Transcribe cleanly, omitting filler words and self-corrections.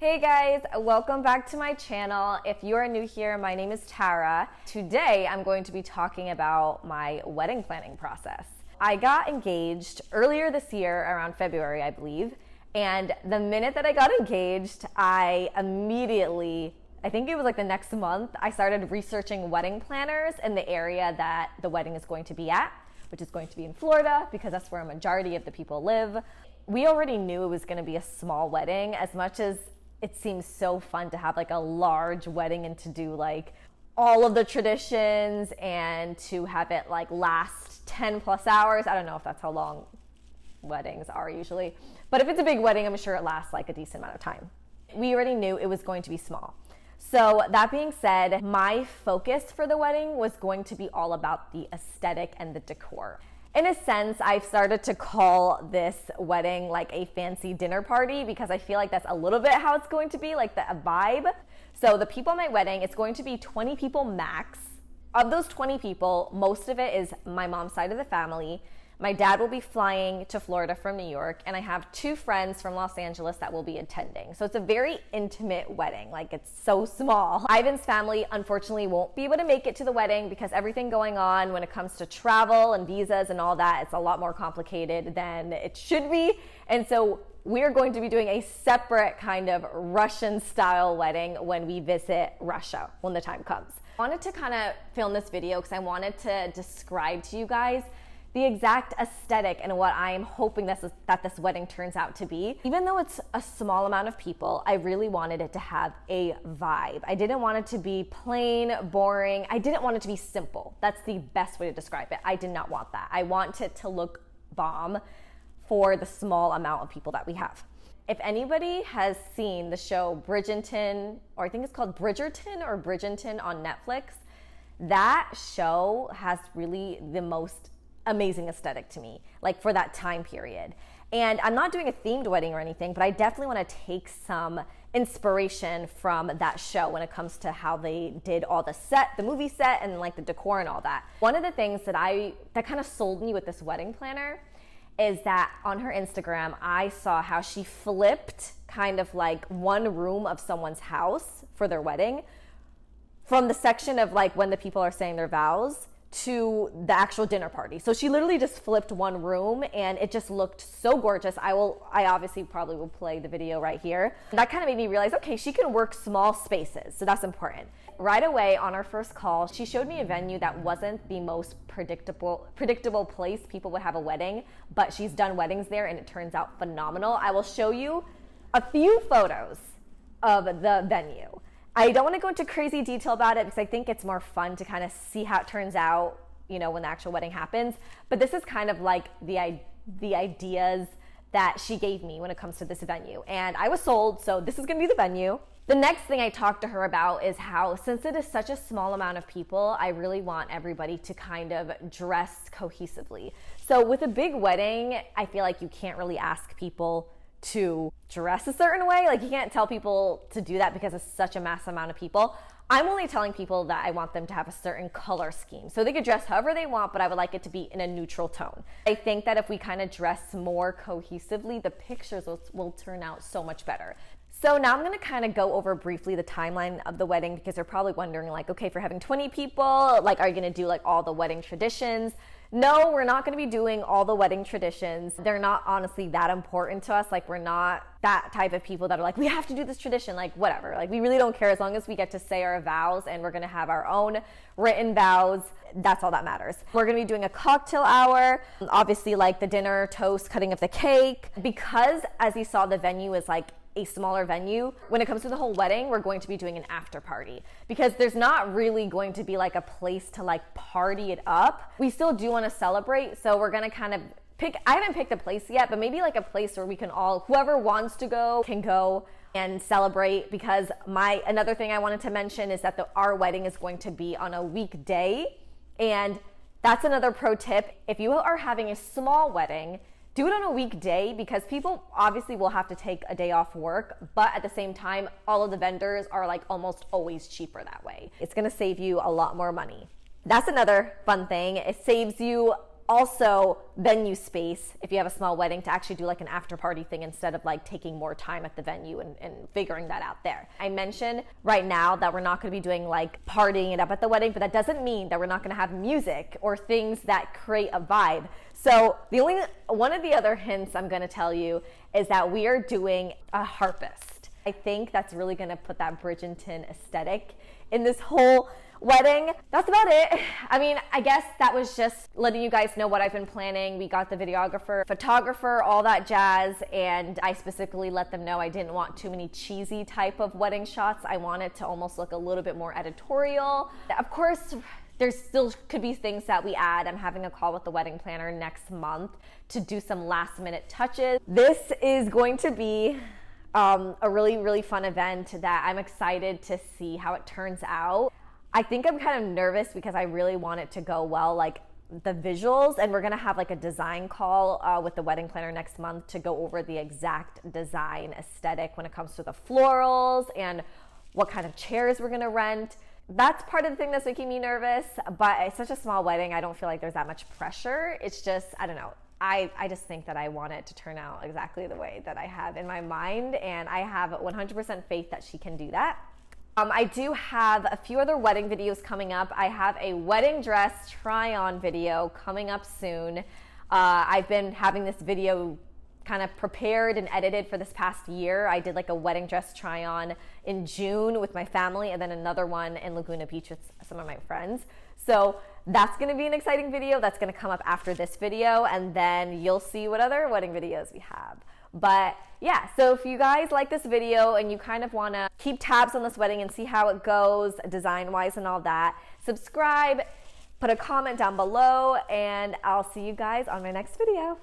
Hey guys, welcome back to my channel. If you are new here, my name is Tara. Today I'm going to be talking about my wedding planning process. I got engaged earlier this year, around February, I believe. And the minute that I got engaged, I immediately, I think it was like the next month, I started researching wedding planners in the area that the wedding is going to be at, which is going to be in Florida because that's where a majority of the people live. We already knew it was going to be a small wedding, as much as it seems so fun to have like a large wedding and to do like all of the traditions and to have it like last 10 plus hours. I don't know if that's how long weddings are usually, but if it's a big wedding, I'm sure it lasts like a decent amount of time. We already knew it was going to be small. So that being said, my focus for the wedding was going to be all about the aesthetic and the decor. In a sense, I've started to call this wedding like a fancy dinner party because I feel like that's a little bit how it's going to be, like the vibe. So the people at my wedding, it's going to be 20 people max. Of those 20 people, most of it is my mom's side of the family. My dad will be flying to Florida from New York, and I have two friends from Los Angeles that will be attending. So it's a very intimate wedding, like it's so small. Ivan's family unfortunately won't be able to make it to the wedding because everything going on when it comes to travel and visas and all that, it's a lot more complicated than it should be. And so we're going to be doing a separate kind of Russian style wedding when we visit Russia when the time comes. I wanted to kind of film this video because I wanted to describe to you guys the exact aesthetic and what I am hoping that this wedding turns out to be. Even though it's a small amount of people, I really wanted it to have a vibe. I didn't want it to be plain, boring. I didn't want it to be simple. That's the best way to describe it. I did not want that. I want it to look bomb for the small amount of people that we have. If anybody has seen the show Bridgerton, or I think it's called Bridgerton or Bridgerton on Netflix, that show has really the most amazing aesthetic to me, like for that time period. And I'm not doing a themed wedding or anything, but I definitely want to take some inspiration from that show when it comes to how they did all the movie set and like the decor and all that. One of the things that kind of sold me with this wedding planner is that on her Instagram, I saw how she flipped kind of like one room of someone's house for their wedding from the section of like when the people are saying their vows to the actual dinner party. So she literally just flipped one room and it just looked so gorgeous. I obviously probably will play the video right here. And that kind of made me realize, okay, she can work small spaces. So that's important. Right away on our first call, she showed me a venue that wasn't the most predictable place people would have a wedding, but she's done weddings there and it turns out phenomenal. I will show you a few photos of the venue. I don't want to go into crazy detail about it because I think it's more fun to kind of see how it turns out, you know, when the actual wedding happens. But this is kind of like the ideas that she gave me when it comes to this venue. And I was sold, so this is going to be the venue. The next thing I talked to her about is how, since it is such a small amount of people, I really want everybody to kind of dress cohesively. So with a big wedding, I feel like you can't really ask people to dress a certain way. Like you can't tell people to do that because it's such a massive amount of people. I'm only telling people that I want them to have a certain color scheme. So they could dress however they want, but I would like it to be in a neutral tone. I think that if we kind of dress more cohesively, the pictures will turn out so much better. So now I'm going to kind of go over briefly the timeline of the wedding because they're probably wondering like, okay, for having 20 people, like, are you going to do like all the wedding traditions? No, we're not going to be doing all the wedding traditions. They're not honestly that important to us. Like, we're not that type of people that are like, we have to do this tradition, like whatever. Like, we really don't care as long as we get to say our vows and we're going to have our own written vows. That's all that matters. We're going to be doing a cocktail hour, obviously like the dinner, toast, cutting of the cake. Because as you saw, the venue is like a smaller venue. When it comes to the whole wedding, we're going to be doing an after party because there's not really going to be like a place to like party it up. We still do want to celebrate. So we're going to kind of I haven't picked a place yet, but maybe like a place where we can all, whoever wants to go can go and celebrate. Because another thing I wanted to mention is that our wedding is going to be on a weekday. And that's another pro tip. If you are having a small wedding, do it on a weekday because people obviously will have to take a day off work, but at the same time, all of the vendors are like almost always cheaper that way. It's gonna save you a lot more money. That's another fun thing. It saves you Also, venue space, if you have a small wedding, to actually do like an after party thing instead of like taking more time at the venue and figuring that out there. I mentioned right now that we're not going to be doing like partying it up at the wedding, but that doesn't mean that we're not going to have music or things that create a vibe. So one of the other hints I'm going to tell you is that we are doing a harpist. I think that's really going to put that Bridgerton aesthetic in this whole wedding. That's about it. I mean, I guess that was just letting you guys know what I've been planning. We got the videographer, photographer, all that jazz, and I specifically let them know I didn't want too many cheesy type of wedding shots. I wanted to almost look a little bit more editorial. Of course, there still could be things that we add. I'm having a call with the wedding planner next month to do some last minute touches. This is going to be a really, really fun event that I'm excited to see how it turns out. I think I'm kind of nervous because I really want it to go well, like the visuals, and we're gonna have like a design call with the wedding planner next month to go over the exact design aesthetic when it comes to the florals and what kind of chairs we're gonna rent. That's part of the thing that's making me nervous, but it's such a small wedding, I don't feel like there's that much pressure. It's just, I don't know. I just think that I want it to turn out exactly the way that I have in my mind, and I have 100% faith that she can do that. I do have a few other wedding videos coming up. I have a wedding dress try-on video coming up soon. I've been having this video kind of prepared and edited for this past year. I did like a wedding dress try-on in June with my family, and then another one in Laguna Beach with some of my friends. So that's gonna be an exciting video. That's gonna come up after this video, and then you'll see what other wedding videos we have. But yeah, so if you guys like this video and you kind of want to keep tabs on this wedding and see how it goes design-wise and all that, subscribe, put a comment down below, and I'll see you guys on my next video.